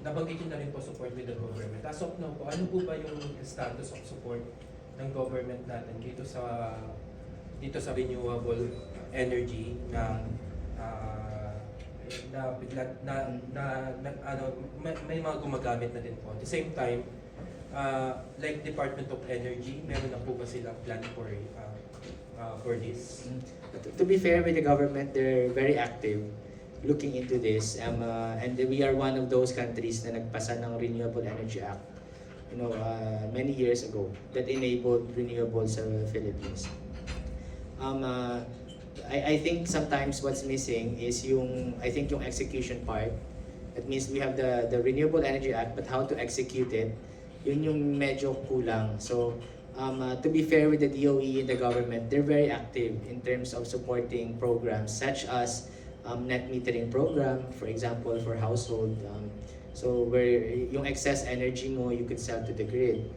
nabanggit nyo na rin po support with the government. As of now po, ano po ba yung status of support ng government natin dito sa renewable energy na may mga gumagamit na din po. At the same time, like Department of Energy, meron na po ba silang plan for this? To be fair with the government, they're very active looking into this, and we are one of those countries na nagpasa ng Renewable Energy Act, many years ago, that enabled renewables sa Philippines. I think sometimes what's missing is yung execution part. That means we have the Renewable Energy Act, but how to execute it, yun yung medyo kulang. So to be fair with the DOE and the government, they're very active in terms of supporting programs such as net metering program, for example, for household. So where yung excess energy mo, you could sell to the grid.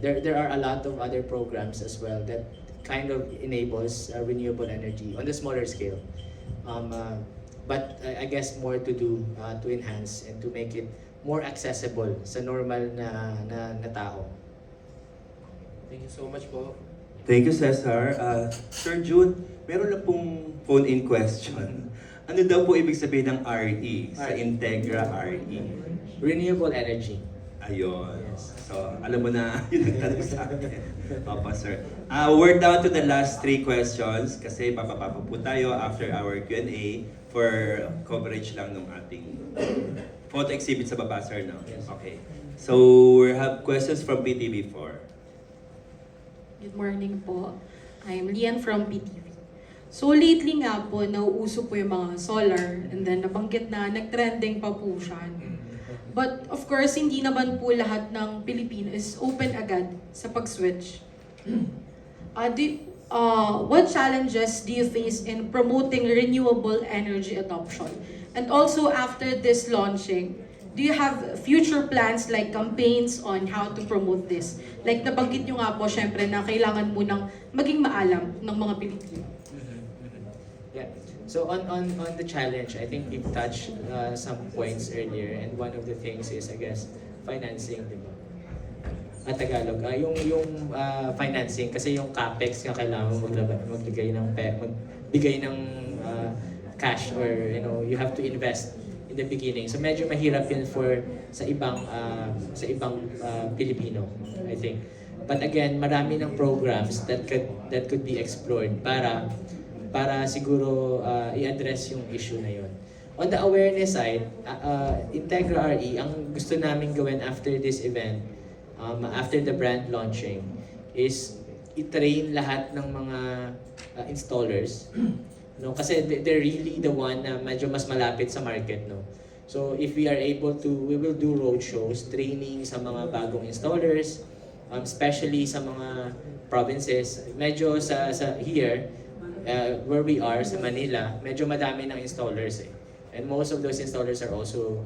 There are a lot of other programs as well that kind of enables renewable energy on the smaller scale. But I guess more to do to enhance and to make it more accessible sa normal na tao. Thank you so much po. Thank you, Cesar. Sir June, meron na pong phone-in question. Ano daw po ibig sabihin ng RE sa Integra RE? Renewable energy. Ayun. Yes. So, alam mo na yung nagtanong sa akin. Papa, sir. We're down to the last 3 questions kasi papapapa po tayo after our Q&A for coverage lang ng ating photo exhibit sa baba, sir, no? Yes. Okay. So, we have questions from PTV4. Good morning po. I'm Lian from PTV. So lately nga po, nauuso po yung mga solar and then nabanggit na nag-trending pa po siya. But of course, hindi naman po lahat ng Pilipino is open agad sa pag-switch. What challenges do you face in promoting renewable energy adoption? And also after this launching, do you have future plans like campaigns on how to promote this? Like nabanggit nyo nga po, syempre, na kailangan mo nang maging maalam ng mga Pilipino. Yeah. So on the challenge, I think we've touched some points earlier, and one of the things is, I guess, financing, di ba? At Tagalog, yung financing, kasi yung capex nga kailangan magbigay ng cash, or you have to invest in the beginning. So medyo mahirap yun sa ibang Pilipino, I think. But again, marami ng programs that could be explored para siguro i-address yung issue na yun. On the awareness side, Integra RE, ang gusto namin gawin after this event, after the brand launching, is i-train lahat ng mga installers. No, kasi they're really the one na medyo mas malapit sa market, no. So if we are able to, we will do roadshows, training sa mga bagong installers, especially sa mga provinces. Medyo sa here, where we are sa Manila, medyo madami ng installers eh. And most of those installers are also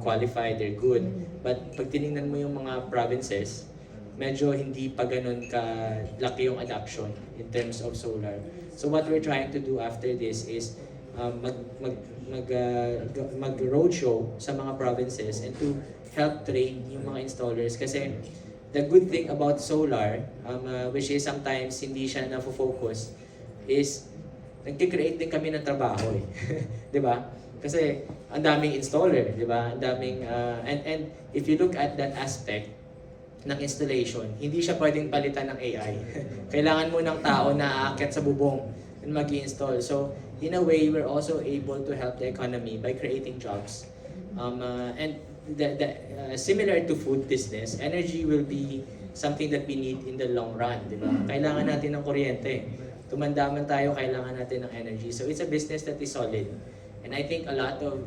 qualified, they're good. But pag tinignan mo yung mga provinces, medyo hindi pa ganun kalaki yung adoption in terms of solar. So what we're trying to do after this is mag roadshow sa mga provinces and to help train yung mga installers. Kasi the good thing about solar, which is sometimes hindi siya na-focus, is nagki-create din kami ng trabaho eh. 'Di ba? Kasi ang daming installer, 'di ba? Ang daming and if you look at that aspect ng installation, hindi siya pwedeng palitan ng AI. Kailangan mo ng tao na aakyat sa bubong and mag-install. So, in a way, we're also able to help the economy by creating jobs. And similar to food business, energy will be something that we need in the long run, di ba? Kailangan natin ng kuryente. Tumanda man tayo, kailangan natin ng energy. So, it's a business that is solid. And I think a lot of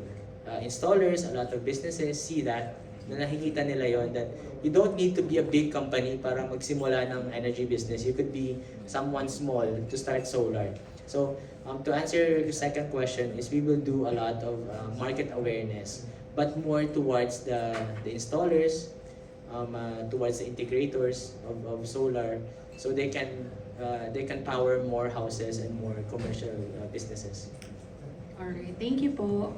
installers, a lot of businesses see that, na nakikita nila yon, that you don't need to be a big company para magsimula ng energy business. You could be someone small to start solar. So, to answer your second question is we will do a lot of market awareness, but more towards the installers, towards the integrators of solar, so they can power more houses and more commercial businesses. Alright, thank you po.